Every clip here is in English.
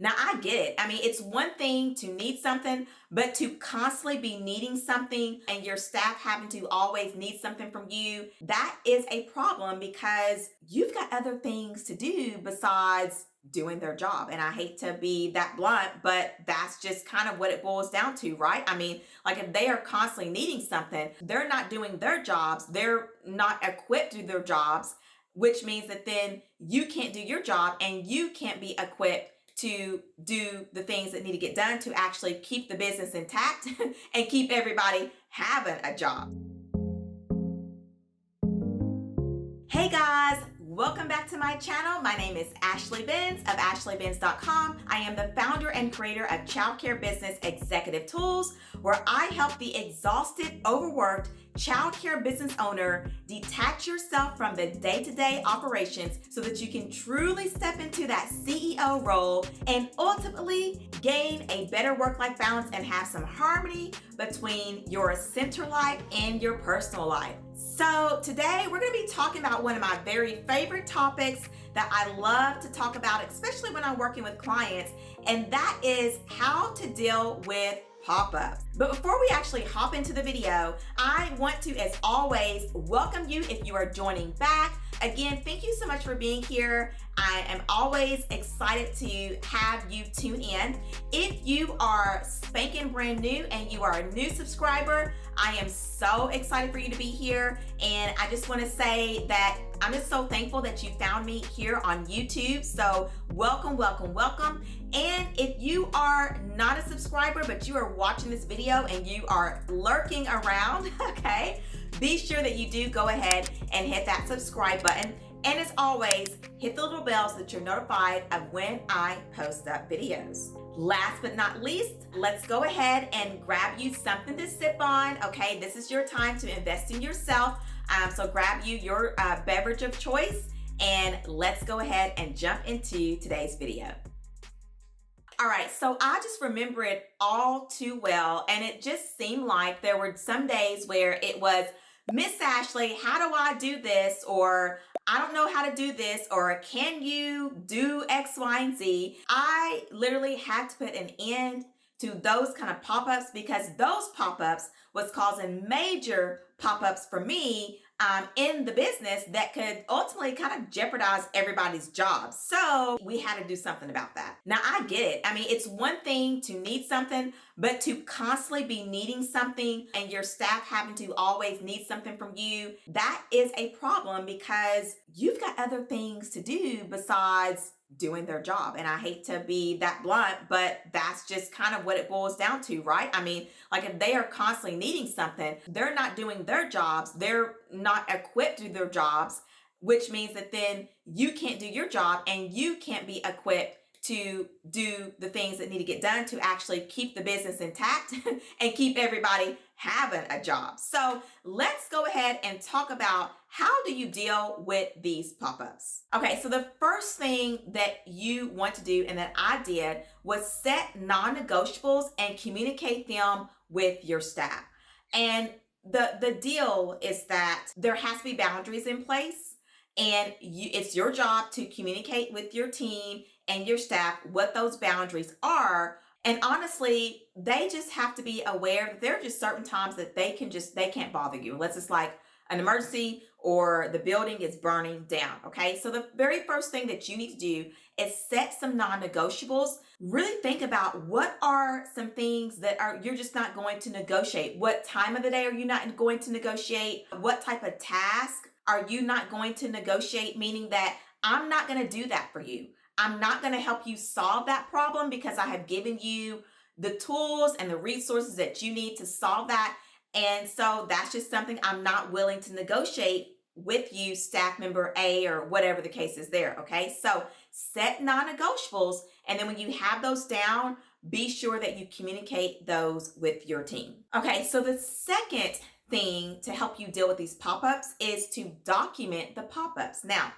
Now, I get it. I mean, it's one thing to need something, but to constantly be needing something and your staff having to always need something from you, that is a problem because you've got other things to do besides doing their job. And I hate to be that blunt, but that's just kind of what it boils down to, right? I mean, like if they are constantly needing something, they're not doing their jobs, they're not equipped to do their jobs, which means that then you can't do your job and you can't be equipped to do the things that need to get done to actually keep the business intact and keep everybody having a job. Hey guys, welcome back to my channel. My name is Ashley Benz of ashleybenz.com. I am the founder and creator of Childcare Business Executive Tools, where I help the exhausted, overworked childcare business owner detach yourself from the day-to-day operations so that you can truly step into that CEO role and ultimately gain a better work-life balance and have some harmony between your center life and your personal life. So today we're going to be talking about one of my very favorite topics that I love to talk about, especially when I'm working with clients, and that is how to deal with pop-ups. But before we actually hop into the video, I want to, as always, welcome you if you are joining back. Again, thank you so much for being here. I am always excited to have you tune in. If you are spanking brand new and you are a new subscriber, I am so excited for you to be here. And I just want to say that I'm just so thankful that you found me here on YouTube. So welcome, welcome, welcome. And if you are not a subscriber, but you are watching this video and you are lurking around, okay, be sure that you do go ahead and hit that subscribe button. And as always, hit the little bell so that you're notified of when I post up videos. Last but not least, let's go ahead and grab you something to sip on. Okay, this is your time to invest in yourself. So grab you your beverage of choice and let's go ahead and jump into today's video. All right, so I just remember it all too well, and it just seemed like there were some days where it was, Miss Ashley, how do I do this? Or I don't know how to do this, or can you do X, Y, and Z? I literally had to put an end to those kind of pop-ups because those pop-ups was causing major pop-ups for me in the business that could ultimately kind of jeopardize everybody's job. So we had to do something about that. Now, I get it. I mean, it's one thing to need something, but to constantly be needing something and your staff having to always need something from you, that is a problem because you've got other things to do besides doing their job. And I hate to be that blunt, but that's just kind of what it boils down to, right? I mean, like if they are constantly needing something, they're not doing their jobs, they're not equipped to do their jobs, which means that then you can't do your job and you can't be equipped to do the things that need to get done to actually keep the business intact and keep everybody having a job. So let's go ahead and talk about how do you deal with these pop-ups. Okay, so the first thing that you want to do and that I did was set non-negotiables and communicate them with your staff. And the deal is that there has to be boundaries in place, and it's your job to communicate with your team and your staff what those boundaries are. And honestly, they just have to be aware that there are just certain times that they can't bother you unless it's like an emergency or the building is burning down. Okay, so the very first thing that you need to do is set some non-negotiables. Really think about what are some things that you're just not going to negotiate. What time of the day are you not going to negotiate? What type of task are you not going to negotiate? Meaning that I'm not going to do that for you. I'm not going to help you solve that problem because I have given you the tools and the resources that you need to solve that. And so that's just something I'm not willing to negotiate with you, staff member A, or whatever the case is there. Okay, so set non-negotiables. And then when you have those down, be sure that you communicate those with your team. Okay, so the second thing to help you deal with these pop-ups is to document the pop-ups. Now,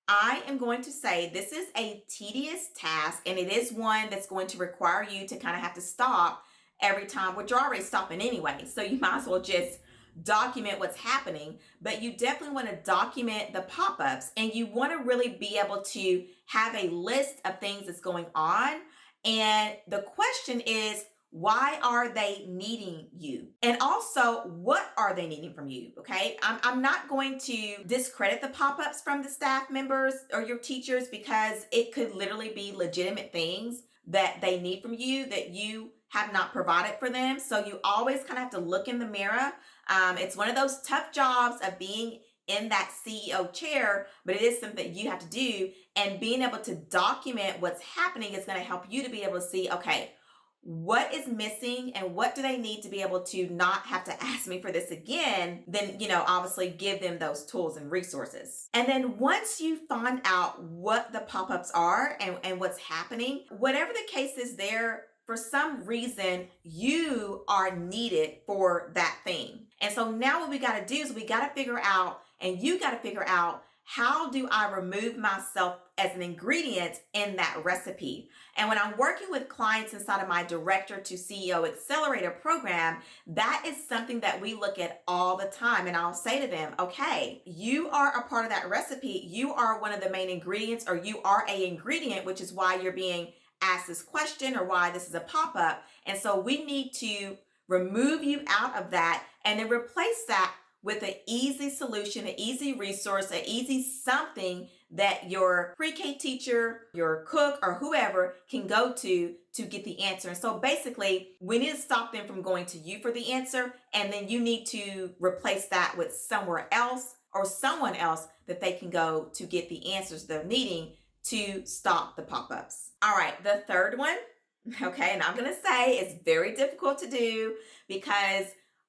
I am going to say this is a tedious task, and it is one that's going to require you to kind of have to stop every time, which you're already stopping anyway. So you might as well just document what's happening, but you definitely want to document the pop-ups, and you want to really be able to have a list of things that's going on. And the question is, why are they needing you? And also, what are they needing from you? Okay. I'm not going to discredit the pop-ups from the staff members or your teachers, because it could literally be legitimate things that they need from you that you have not provided for them. So you always kind of have to look in the mirror. It's one of those tough jobs of being in that CEO chair, but it is something that you have to do. And being able to document what's happening is going to help you to be able to see, okay, what is missing and what do they need to be able to not have to ask me for this again. Then, obviously give them those tools and resources. And then once you find out what the pop-ups are and what's happening, whatever the case is there, for some reason, you are needed for that thing. And so now what we got to do is we got to figure out, and you got to figure out, how do I remove myself as an ingredient in that recipe? And when I'm working with clients inside of my Director to CEO Accelerator program, that is something that we look at all the time. And I'll say to them, okay, you are a part of that recipe. You are one of the main ingredients, or you are an ingredient, which is why you're being asked this question or why this is a pop-up. And so we need to remove you out of that and then replace that with an easy solution, an easy resource, an easy something that your pre-K teacher, your cook, or whoever can go to get the answer. And so basically, we need to stop them from going to you for the answer, and then you need to replace that with somewhere else or someone else that they can go to get the answers they're needing to stop the pop-ups. All right, the third one, okay, and I'm gonna say it's very difficult to do because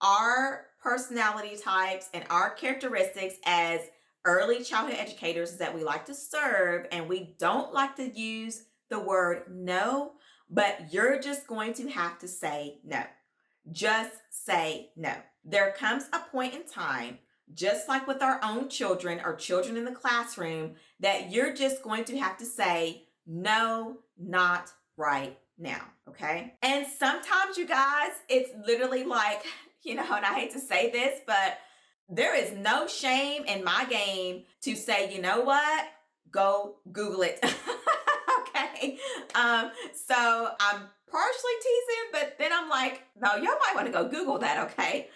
our personality types and our characteristics as early childhood educators is that we like to serve and we don't like to use the word no, but you're just going to have to say no. Just say no. There comes a point in time, just like with our own children or children in the classroom, that you're just going to have to say no, not right now, okay? And sometimes, you guys, it's literally like, and I hate to say this, but there is no shame in my game to say, you know what? Go Google it. Okay. So I'm partially teasing, but then I'm like, no, y'all might want to go Google that, okay?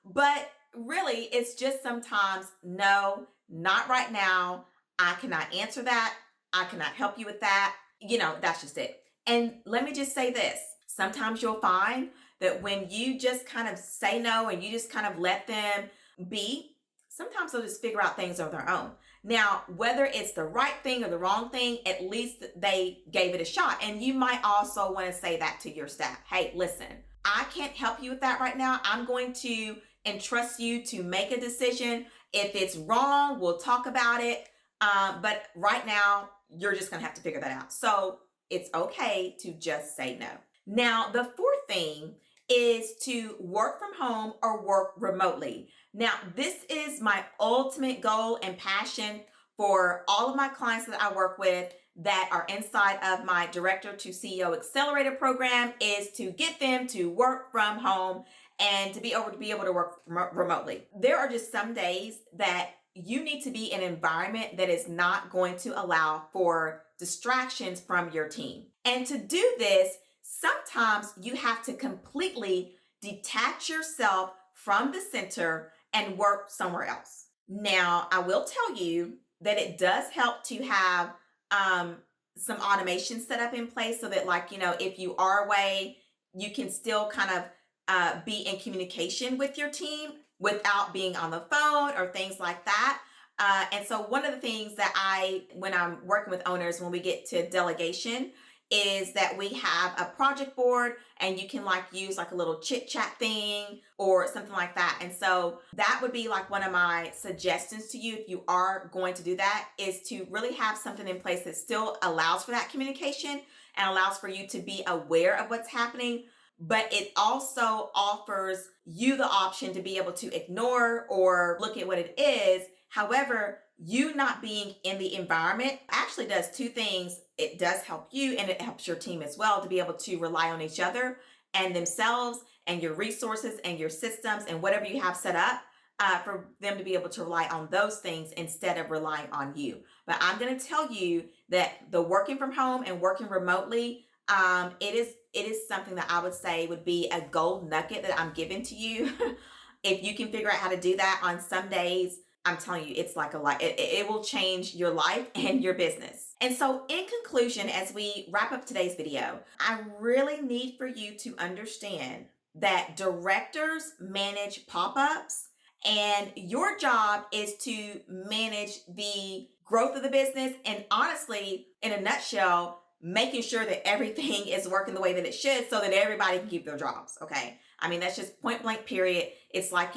But really, it's just sometimes, no, not right now. I cannot answer that. I cannot help you with that. That's just it. And let me just say this. Sometimes you'll find that when you just kind of say no and you just kind of let them be, sometimes they'll just figure out things on their own. Now, whether it's the right thing or the wrong thing, at least they gave it a shot. And you might also want to say that to your staff. Hey, listen, I can't help you with that right now. I'm going to entrust you to make a decision. If it's wrong, we'll talk about it. But right now, you're just going to have to figure that out. So it's okay to just say no. Now, the fourth thing is to work from home or work remotely. Now, this is my ultimate goal and passion for all of my clients that I work with that are inside of my Director to CEO Accelerator program, is to get them to work from home and to be able to work remotely. There are just some days that you need to be in an environment that is not going to allow for distractions from your team. And to do this, sometimes you have to completely detach yourself from the center and work somewhere else. Now, I will tell you that it does help to have some automation set up in place so that, if you are away, you can still kind of be in communication with your team without being on the phone or things like that. And so one of the things that when I'm working with owners, when we get to delegation, is that we have a project board and you can use a little chit chat thing or something like that. And so that would be one of my suggestions to you if you are going to do that, is to really have something in place that still allows for that communication and allows for you to be aware of what's happening. But it also offers you the option to be able to ignore or look at what it is. However, you not being in the environment actually does two things. It does help you and it helps your team as well to be able to rely on each other and themselves and your resources and your systems and whatever you have set up for them to be able to rely on those things instead of relying on you. But I'm going to tell you that the working from home and working remotely, it is something that I would say would be a gold nugget that I'm giving to you. If you can figure out how to do that on some days, I'm telling you, it's like a light. It will change your life and your business. And so in conclusion, as we wrap up today's video, I really need for you to understand that directors manage pop-ups and your job is to manage the growth of the business. And honestly, in a nutshell, making sure that everything is working the way that it should so that everybody can keep their jobs. Okay. I mean, that's just point blank period. It's like,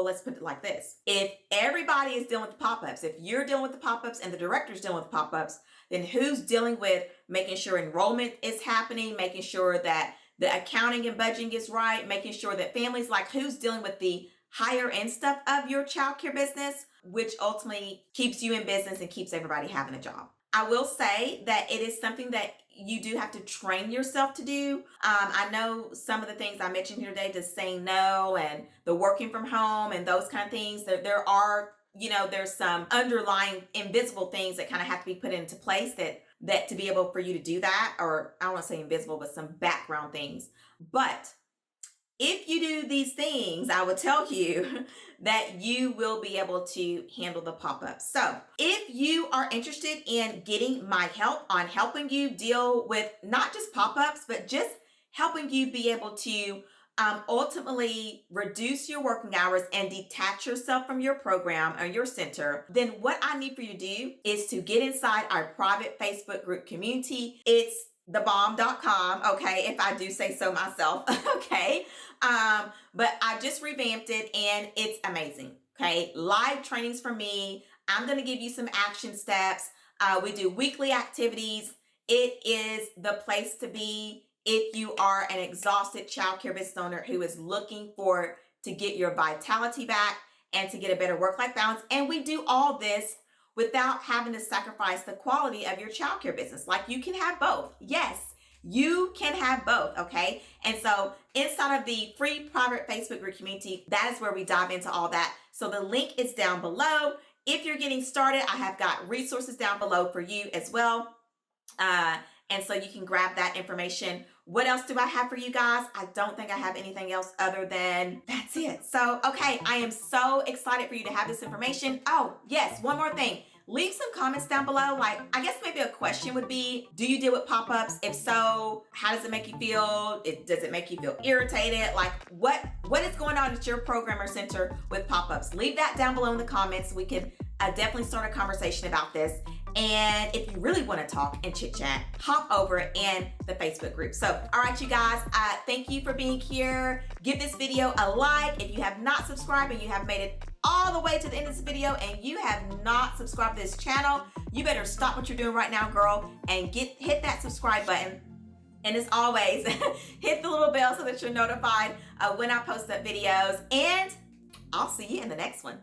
let's put it like this. If everybody is dealing with the pop-ups, if you're dealing with the pop-ups and the director's dealing with the pop-ups, then who's dealing with making sure enrollment is happening, making sure that the accounting and budgeting is right, making sure that families, like who's dealing with the higher end stuff of your childcare business, which ultimately keeps you in business and keeps everybody having a job. I will say that it is something that you do have to train yourself to do. I know some of the things I mentioned here today, just saying no and the working from home and those kind of things, there are, there's some underlying invisible things that kind of have to be put into place that to be able for you to do that, or I don't want to say invisible, but some background things. But if you do these things, I will tell you that you will be able to handle the pop-ups. So if you are interested in getting my help on helping you deal with not just pop-ups, but just helping you be able to ultimately reduce your working hours and detach yourself from your program or your center, then what I need for you to do is to get inside our private Facebook group community. It's thebomb.com, okay, if I do say so myself, okay. But I just revamped it and it's amazing, okay. Live trainings from me. I'm going to give you some action steps. We do weekly activities. It is the place to be if you are an exhausted childcare business owner who is looking to get your vitality back and to get a better work-life balance. And we do all this without having to sacrifice the quality of your childcare business. Like, you can have both. Yes, you can have both, okay? And so inside of the free private Facebook group community, that is where we dive into all that. So the link is down below. If you're getting started, I have got resources down below for you as well. And so you can grab that information. What else do I have for you guys? I don't think I have anything else other than that's it. So, okay, I am so excited for you to have this information. Oh, yes, one more thing. Leave some comments down below. Like, I guess maybe a question would be, do you deal with pop-ups? If so, how does it make you feel? Does it make you feel irritated? Like, what is going on at your program or center with pop-ups? Leave that down below in the comments. We can definitely start a conversation about this. And if you really want to talk and chit chat, hop over in the Facebook group. So, all right, you guys, thank you for being here. Give this video a like. If you have not subscribed and you have made it all the way to the end of this video and you have not subscribed to this channel, you better stop what you're doing right now, girl, and hit that subscribe button. And as always, hit the little bell so that you're notified when I post up videos. And I'll see you in the next one.